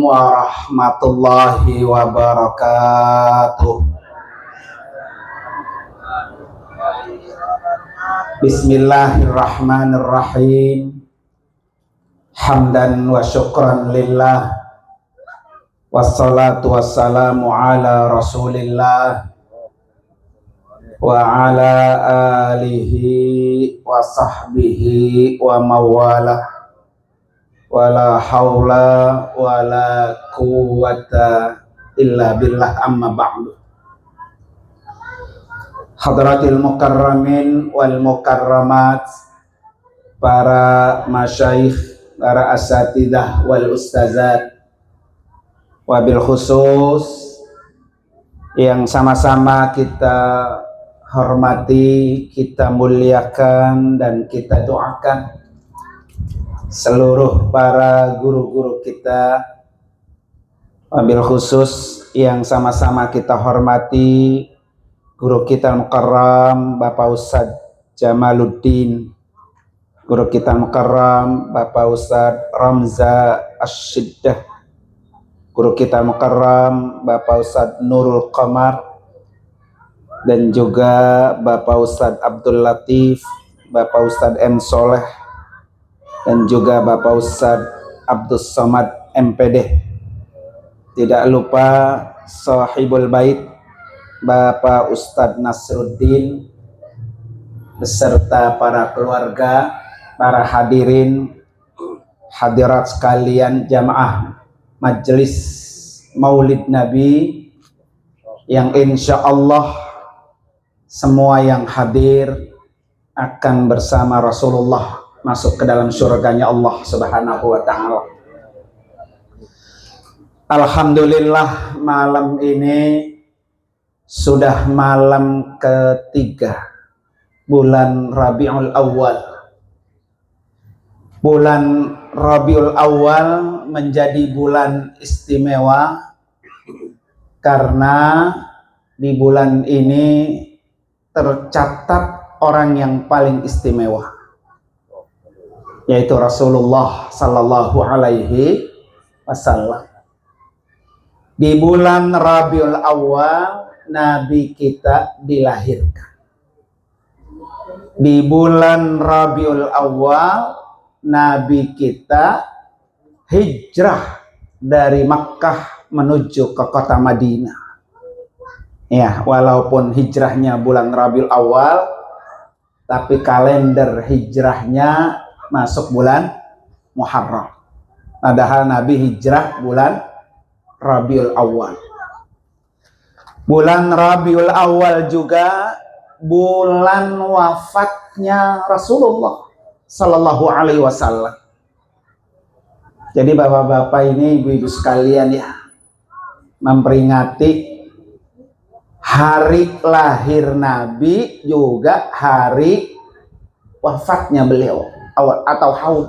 warahmatullahi wabarakatuh. Bismillahirrahmanirrahim. Hamdan wa syukran lillah, wassalatu wassalamu ala rasulillah wa ala alihi wa sahbihi wa mawalah, wala haula wala quwwata illa billah, amma ba'du. Hadratil mukarramin wal mukarramat, para masyayikh, para asatidah wal ustazat, wabil khusus yang sama-sama kita hormati, kita muliakan dan kita doakan seluruh para guru-guru kita, wabil khusus yang sama-sama kita hormati guru kita mukarram Bapak Ustadz Jamaluddin, guru kita mukarram Bapak Ustadz Ramza Asyiddah, guru kita mukarram Bapak Ustadz Nurul Qamar, dan juga Bapak Ustadz Abdul Latif, Bapak Ustadz M. Soleh, dan juga Bapak Ustadz Abdul Somad MPD. Tidak lupa sahibul bait Bapak Ustadz Nasruddin beserta para keluarga, para hadirin hadirat sekalian, jamaah majelis Maulid Nabi yang insya Allah semua yang hadir akan bersama Rasulullah masuk ke dalam surganya Allah Subhanahu wa ta'ala. Alhamdulillah, malam ini sudah malam ketiga bulan Rabiul Awal. Bulan Rabiul Awal menjadi bulan istimewa karena di bulan ini tercatat orang yang paling istimewa, yaitu Rasulullah Sallallahu Alaihi Wasallam. Di bulan Rabiul Awal Nabi kita dilahirkan. Di bulan Rabiul Awal Nabi kita hijrah dari Makkah menuju ke kota Madinah. Ya, walaupun hijrahnya bulan Rabiul Awal, tapi kalender hijrahnya masuk bulan Muharram. Padahal Nabi hijrah bulan Rabiul Awal. Bulan Rabiul Awal juga bulan wafatnya Rasulullah Sallallahu Alaihi Wasallam. Jadi bapak-bapak ini, ibu-ibu sekalian ya, memperingati hari lahir Nabi juga hari wafatnya beliau atau haul.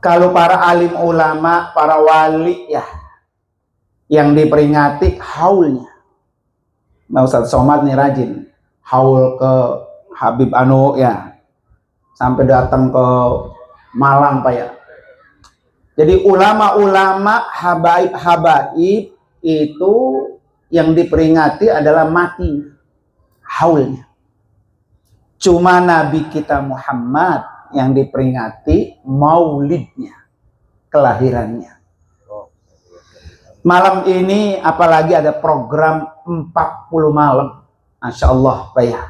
Kalau para alim ulama, para wali ya, yang diperingati haulnya. Nah, Ustadz Somad nih rajin haul ke Habib Anu ya, sampai datang ke Malang Pak ya. Jadi ulama-ulama habaib itu yang diperingati adalah mati haulnya. Cuma Nabi kita Muhammad yang diperingati maulidnya, kelahirannya. Malam ini apalagi ada program 40 malam. Masya Allah Pak ya.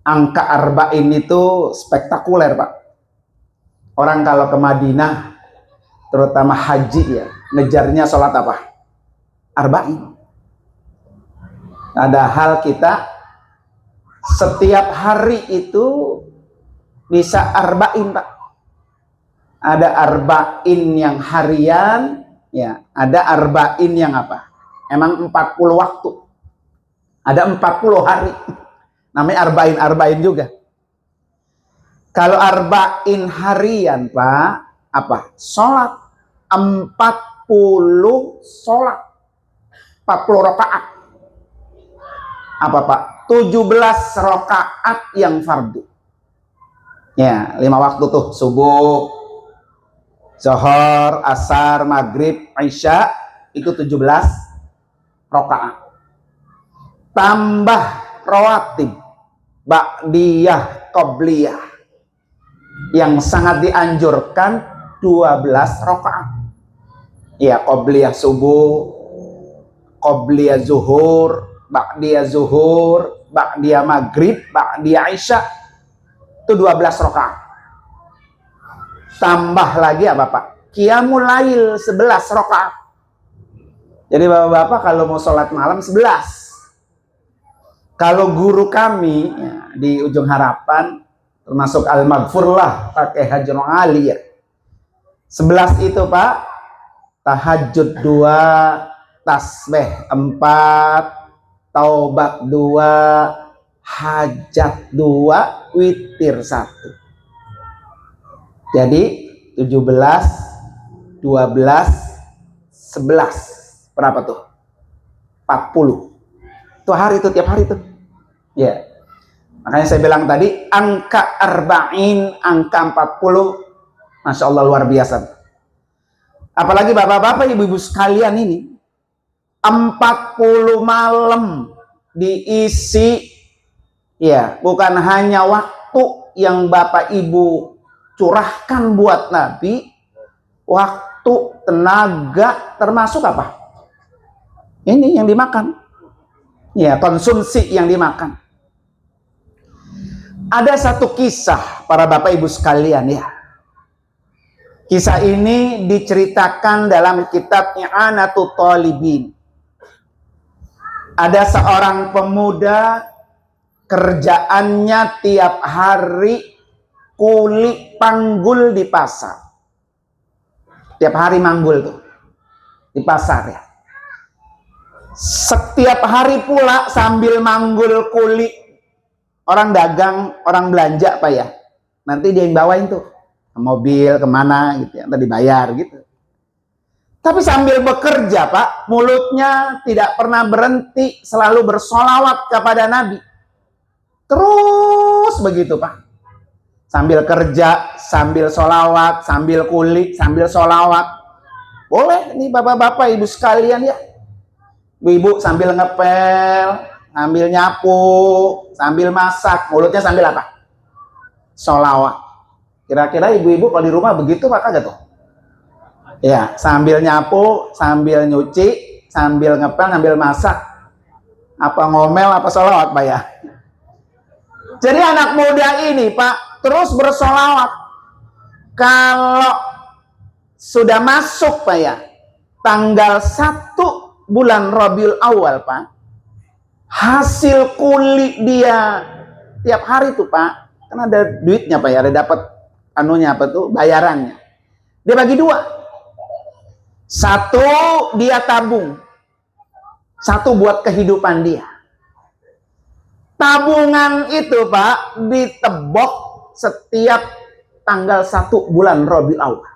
Angka arba'in itu spektakuler Pak. Orang kalau ke Madinah, terutama haji ya, ngejarnya sholat apa? Arba'in. Padahal kita setiap hari itu bisa arba'in Pak. Ada arba'in yang harian, ya, ada arba'in yang apa? Emang 40 waktu. Ada 40 hari. Namanya arba'in juga. Kalau arba'in harian Pak, apa? Sholat 40 sholat. 40 rakaat. Apa Pak? 17 rakaat yang fardu. Ya, 5 waktu tuh, subuh, Zuhur, asar, maghrib, isya itu 17 rakaat. Tambah rawatib, ba'diyah, qobliyah yang sangat dianjurkan 12 rakaat. Ya, qobliyah subuh, qobliyah zuhur, ba'diyah zuhur, ba'diyah maghrib, ba'diyah isya itu 12 rakaat. Tambah lagi apa Pak? Qiyamul lail 11 rakaat. Jadi bapak-bapak kalau mau sholat malam 11. Kalau guru kami ya, di Ujung Harapan termasuk Al-Maghfur lah pakai Hajrul Aliyah. 11 itu Pak, tahajud 2, tasbih 4, taubat 2, hajat 2, witir 1. Jadi 17, 12, 11 berapa tuh? 40. Itu hari itu, tiap hari tuh. Ya. Makanya saya bilang tadi angka arba'in, angka 40, Masya Allah luar biasa. Apalagi bapak-bapak, ibu-ibu sekalian ini 40 malam diisi, ya, bukan hanya waktu yang bapak ibu curahkan buat Nabi, waktu, tenaga, termasuk apa? Ini yang dimakan. Ya, konsumsi yang dimakan. Ada satu kisah para bapak ibu sekalian ya. Kisah ini diceritakan dalam kitab I'anatul Talibin. Ada seorang pemuda kerjaannya tiap hari kuli panggul di pasar. Tiap hari manggul tuh di pasar ya. Setiap hari pula sambil manggul kuli, orang dagang, orang belanja Pak ya. Nanti dia yang bawain tuh ke mobil kemana gitu ya, nanti dibayar gitu. Tapi sambil bekerja Pak, mulutnya tidak pernah berhenti, selalu bersolawat kepada Nabi. Terus begitu Pak. Sambil kerja, sambil solawat, sambil kulik, sambil solawat. Boleh nih bapak-bapak, ibu sekalian ya. Ibu sambil ngepel, sambil nyapu, sambil masak, mulutnya sambil apa? Solawat. Kira-kira ibu-ibu kalau di rumah begitu Pak kagak tuh? Ya, sambil nyapu, sambil nyuci, sambil ngepel, sambil masak. Apa ngomel, apa solawat Pak ya? Jadi anak muda ini Pak terus bersolawat. Kalau sudah masuk Pak ya, tanggal 1 bulan Rabiul Awal Pak, hasil kulit dia tiap hari tuh Pak, kan ada duitnya Pak ya, ada dapat anunya apa tuh, bayarannya. Dia bagi 2. 1 dia tabung, 1 buat kehidupan dia. Tabungan itu Pak ditebok setiap tanggal 1 bulan Rabiul Awal.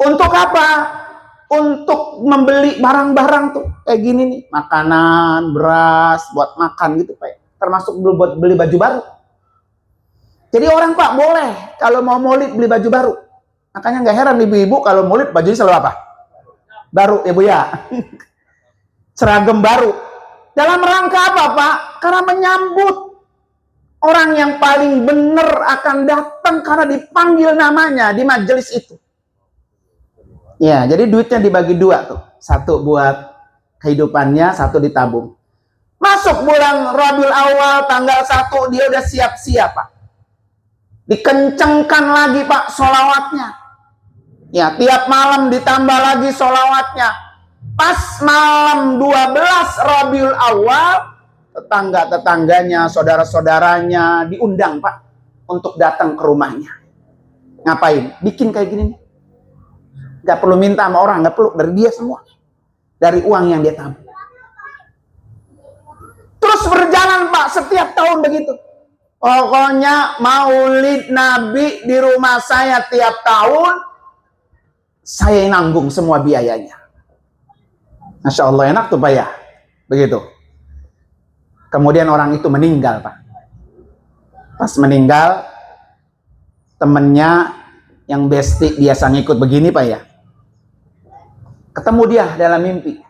Untuk apa? Untuk membeli barang-barang tuh kayak gini nih, makanan, beras buat makan gitu Pak. Termasuk buat beli baju baru. Jadi orang Pak boleh kalau mau maulid beli baju baru. Makanya nggak heran ibu-ibu kalau maulid bajunya selalu apa? Baru ya Bu ya. Seragam baru. Dalam rangka apa Pak? Karena menyambut orang yang paling benar akan datang karena dipanggil namanya di majelis itu. Ya, jadi duitnya dibagi 2 tuh. 1 buat kehidupannya, 1 ditabung. Masuk bulan Rabiul Awal tanggal 1 dia udah siap-siap Pak. Dikencengkan lagi Pak solawatnya. Ya, tiap malam ditambah lagi solawatnya. Pas malam 12 Rabiul Awal, tetangga-tetangganya, saudara-saudaranya diundang Pak untuk datang ke rumahnya. Ngapain? Bikin kayak gini nih. Gak perlu minta sama orang, gak perlu, dari dia semua. Dari uang yang dia tabung. Terus berjalan Pak, setiap tahun begitu. Pokoknya maulid Nabi di rumah saya tiap tahun, saya yang nanggung semua biayanya. Masya Allah enak tuh Pak ya. Begitu. Kemudian orang itu meninggal Pak. Pas meninggal, temennya yang besti biasa ngikut begini Pak ya. Ketemu dia dalam mimpi.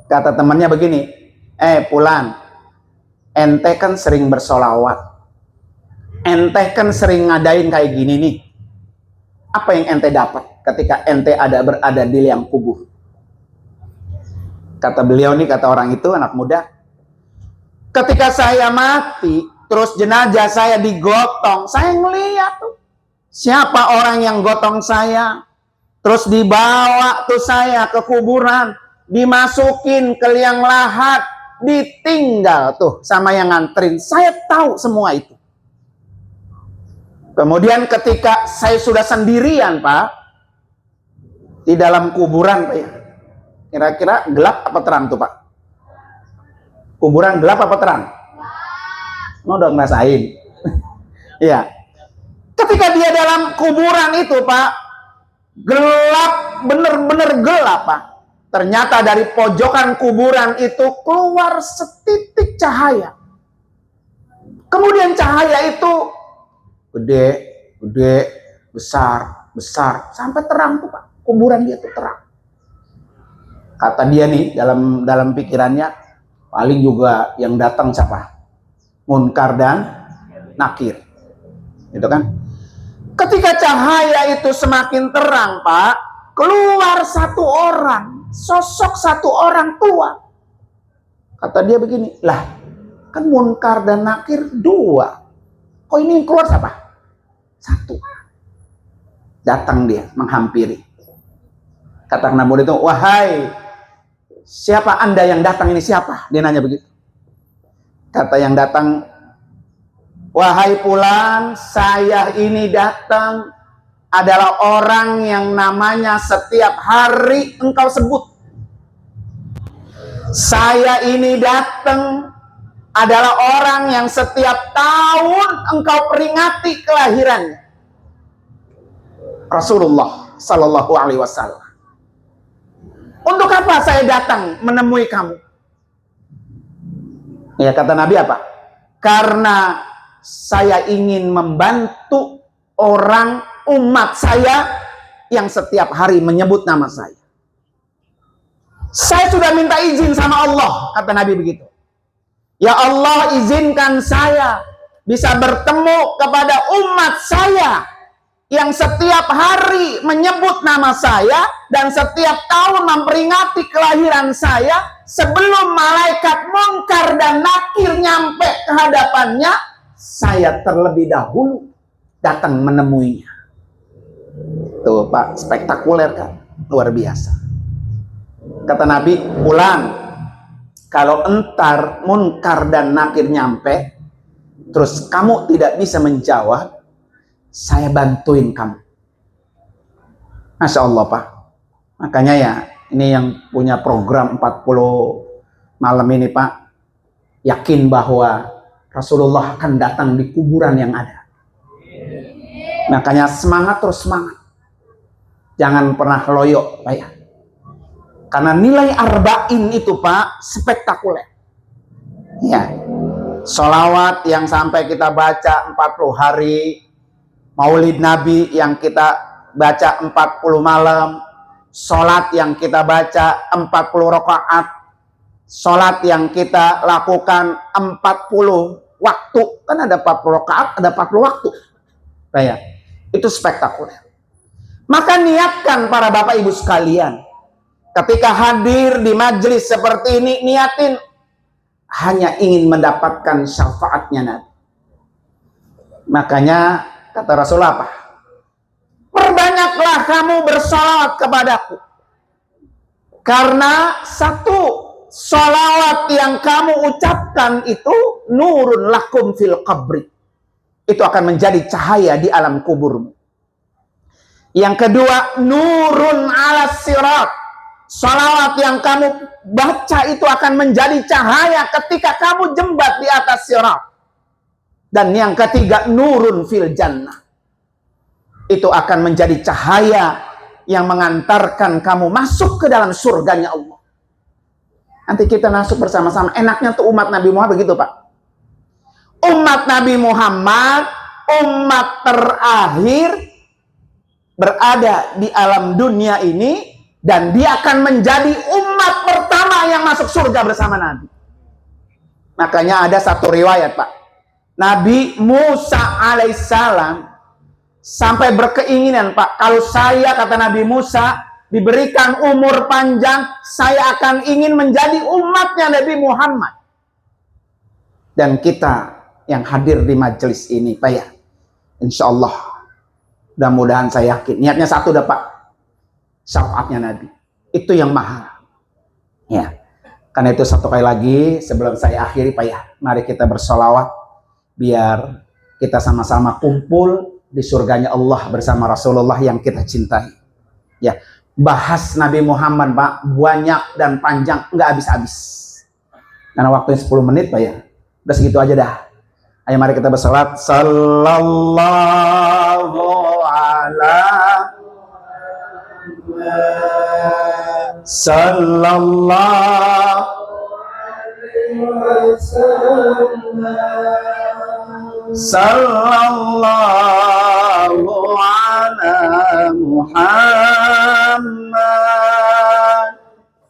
Kata temannya begini, Pulan, ente kan sering bersolawat, ente kan sering ngadain kayak gini nih. Apa yang ente dapat ketika ente berada di liang kubur? Kata beliau nih, kata orang itu, anak muda, ketika saya mati, terus jenazah saya digotong, saya ngeliat tuh siapa orang yang gotong saya. Terus dibawa tuh saya ke kuburan, dimasukin ke liang lahat, ditinggal tuh sama yang nganterin. Saya tahu semua itu. Kemudian ketika saya sudah sendirian Pak, di dalam kuburan Pak ya, kira-kira gelap apa terang tuh Pak? Kuburan gelap apa terang? Mau dong ngerasain. Iya. Ketika dia dalam kuburan itu Pak, gelap, bener-bener gelap Pak. Ternyata dari pojokan kuburan itu keluar setitik cahaya. Kemudian cahaya itu gede, besar, sampai terang tuh Pak. Kuburan dia tuh terang. Kata dia nih dalam pikirannya, paling juga yang datang siapa? Munkar dan Nakir. Gitu kan? Ketika cahaya itu semakin terang Pak, keluar satu orang, sosok satu orang tua. Kata dia begini, lah kan Munkar dan Nakir dua, kok ini yang keluar siapa? Satu. Datang dia menghampiri. Kata anak muda itu, wahai, siapa anda yang datang ini, siapa? Dia nanya begitu. Kata yang datang, wahai Pulan, saya ini datang adalah orang yang namanya setiap hari engkau sebut. Saya ini datang adalah orang yang setiap tahun engkau peringati kelahirannya. Rasulullah Sallallahu Alaihi Wasallam. Untuk apa saya datang menemui kamu? Ya kata Nabi apa? Karena saya ingin membantu orang umat saya yang setiap hari menyebut nama saya. Saya sudah minta izin sama Allah, kata Nabi begitu. Ya Allah, izinkan saya bisa bertemu kepada umat saya yang setiap hari menyebut nama saya dan setiap tahun memperingati kelahiran saya sebelum malaikat Munkar dan Nakir nyampe ke hadapannya. Saya terlebih dahulu datang menemuinya. Tuh Pak, spektakuler kan? Luar biasa. Kata Nabi, Pulang, kalau entar Munkar dan Nakir nyampe, terus kamu tidak bisa menjawab, saya bantuin kamu. Masya Allah Pak. Makanya ya, ini yang punya program 40 malam ini Pak, yakin bahwa Rasulullah akan datang di kuburan yang ada. Makanya semangat, terus semangat. Jangan pernah loyo Pak ya. Karena nilai arba'in itu Pak spektakuler. Ya. Sholawat yang sampai kita baca 40 hari, Maulid Nabi yang kita baca 40 malam, sholat yang kita baca 40 rakaat, sholat yang kita lakukan 40 waktu, kan ada 40 rakaat, ada 40 waktu. Kayak itu spektakuler. Maka niatkan para bapak ibu sekalian, ketika hadir di majelis seperti ini, niatin hanya ingin mendapatkan syafaatnya Nabi. Makanya kata Rasulullah apa? Perbanyaklah kamu bersalawat kepadaku. Karena satu salawat yang kamu ucapkan itu nurun lakum fil qabri. Itu akan menjadi cahaya di alam kuburmu. Yang kedua, nurun ala sirat. Salawat yang kamu baca itu akan menjadi cahaya ketika kamu jembat di atas sirat. Dan yang ketiga, nurun fil jannah. Itu akan menjadi cahaya yang mengantarkan kamu masuk ke dalam surganya Allah. Nanti kita masuk bersama-sama. Enaknya tuh umat Nabi Muhammad begitu Pak. Umat Nabi Muhammad, umat terakhir berada di alam dunia ini, dan dia akan menjadi umat pertama yang masuk surga bersama Nabi. Makanya ada satu riwayat, Pak, Nabi Musa alaihissalam sampai berkeinginan, Pak, kalau saya, kata Nabi Musa, diberikan umur panjang, saya akan ingin menjadi umatnya Nabi Muhammad. Dan kita yang hadir di majelis ini, Pak, ya, insya Allah, mudah-mudahan, saya yakin, niatnya satu dah, Pak, syafaatnya Nabi, itu yang mahal. Ya, karena itu satu kali lagi, sebelum saya akhiri, Pak, ya, mari kita bersolawat, biar kita sama-sama kumpul di surganya Allah bersama Rasulullah yang kita cintai. Ya, bahas Nabi Muhammad, Pak, banyak dan panjang, nggak habis-habis. Karena waktunya 10 menit, Pak, ya. Udah segitu aja dah. Ayo mari kita bersalat. Sallallahu ala sallallahu sallallahu ala Muhammad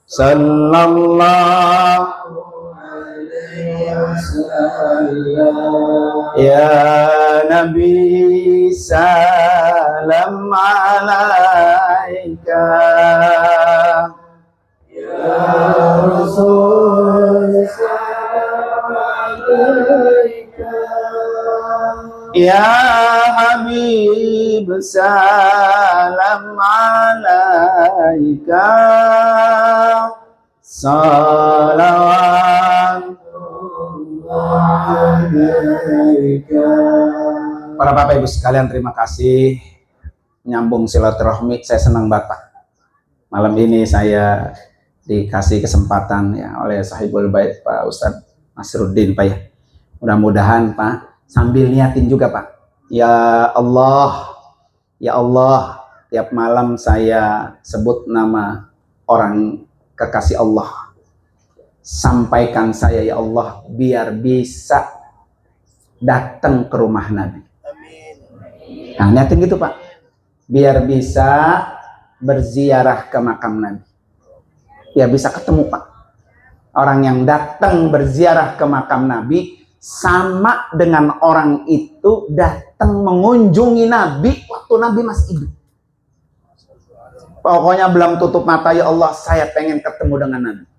sallallahu ya Nabi salam alaika ya Rasul salam alaika ya Habib salam alaika salawat. Para Bapak Ibu sekalian, terima kasih nyambung silaturahmi. Saya senang banget, Pak. Malam ini saya dikasih kesempatan ya oleh Sahibul Bait Pak Ustadz Nasruddin, Pak, ya. Mudah-mudahan, Pak, sambil niatin juga, Pak. Ya Allah, tiap malam saya sebut nama orang kekasih Allah. Sampaikan saya, ya Allah, biar bisa datang ke rumah Nabi. Nah, niatin gitu, Pak. Biar bisa berziarah ke makam Nabi. Biar bisa ketemu, Pak. Orang yang datang berziarah ke makam Nabi sama dengan orang itu datang mengunjungi Nabi waktu Nabi masih hidup. Pokoknya belum tutup mata, ya Allah, saya pengen ketemu dengan Nabi.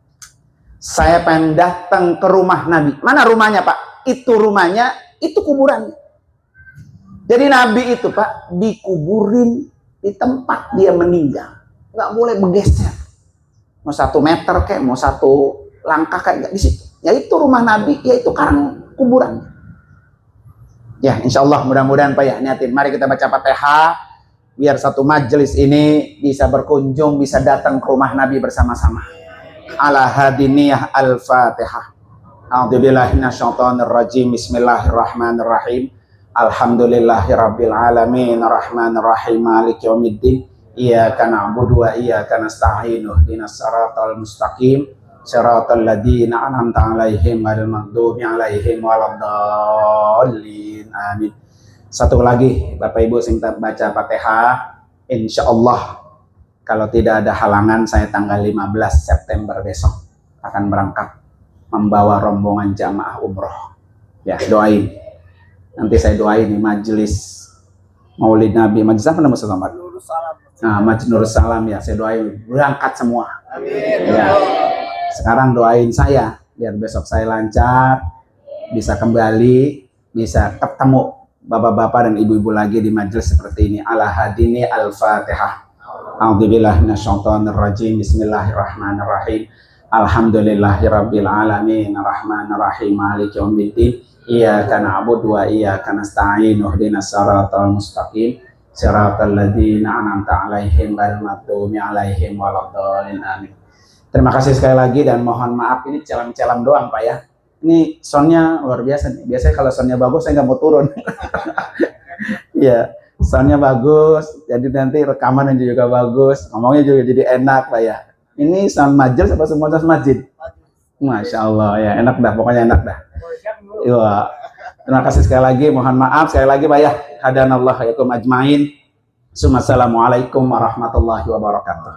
Saya pengen datang ke rumah Nabi. Mana rumahnya, Pak? Itu rumahnya, itu kuburannya. Jadi Nabi itu, Pak, dikuburin di tempat dia meninggal. Nggak boleh bergeser. Mau 1 meter kayak, mau 1 langkah kayak, di situ. Ya itu rumah Nabi, ya itu karang kuburannya. Ya, insya Allah mudah-mudahan, Pak, ya, niatin. Mari kita baca Fatihah, biar satu majelis ini bisa berkunjung, bisa datang ke rumah Nabi bersama-sama. Ala hadiniyah al-Fatihah. A'udzubillahi minasyaitonir rajim. Bismillahirrahmanirrahim. Alhamdulillahirabbil alamin arrahmanir rahim maliki yaumiddin. Iyyaka na'budu wa iyyaka nasta'in. Ihdinas siratal mustaqim. Siratal ladzina an'amta 'alaihim ghairil maghdubi 'alaihim waladdallin. Amin. Satu lagi, Bapak Ibu, saya baca Fatihah. Insyaallah, kalau tidak ada halangan, saya tanggal 15 September besok akan berangkat membawa rombongan jamaah umroh. Ya, doain. Nanti saya doain di majelis Maulid Nabi. Majelis apa nama Ustaz? Nah, Majelis Nurul Salam, ya, saya doain berangkat semua. Amin. Ya. Sekarang doain saya biar besok saya lancar, bisa kembali, bisa ketemu bapak-bapak dan ibu-ibu lagi di majelis seperti ini. Ala hadini al-Fatihah. A'udzubillahi minasyaitonir rajim. Bismillahirrahmanirrahim. Alhamdulillahirabbil alamin arrahmanir rahim maliki yaumiddin. Iyyaka na'budu wa iyyaka nasta'in. Ihdinas siratal mustaqim. Siratal ladzina an'amta 'alaihim ghairil maghdubi 'alaihim waladdallin. Amin. Terima kasih sekali lagi dan mohon maaf ini celam-celam doang, Pak, ya. Ini soundnya luar biasa nih. Biasanya kalau soundnya bagus saya nggak mau turun. Ya. Soundnya bagus, jadi nanti rekaman juga bagus, ngomongnya juga jadi enak, Pak, ya. Ini sound majelis apa semua sound masjid? Masya Allah, ya, enak dah, pokoknya enak dah. Ya. Terima kasih sekali lagi, mohon maaf sekali lagi, Pak, ya. Hadanallah yakum ajmain. Assalamualaikum warahmatullahi wabarakatuh.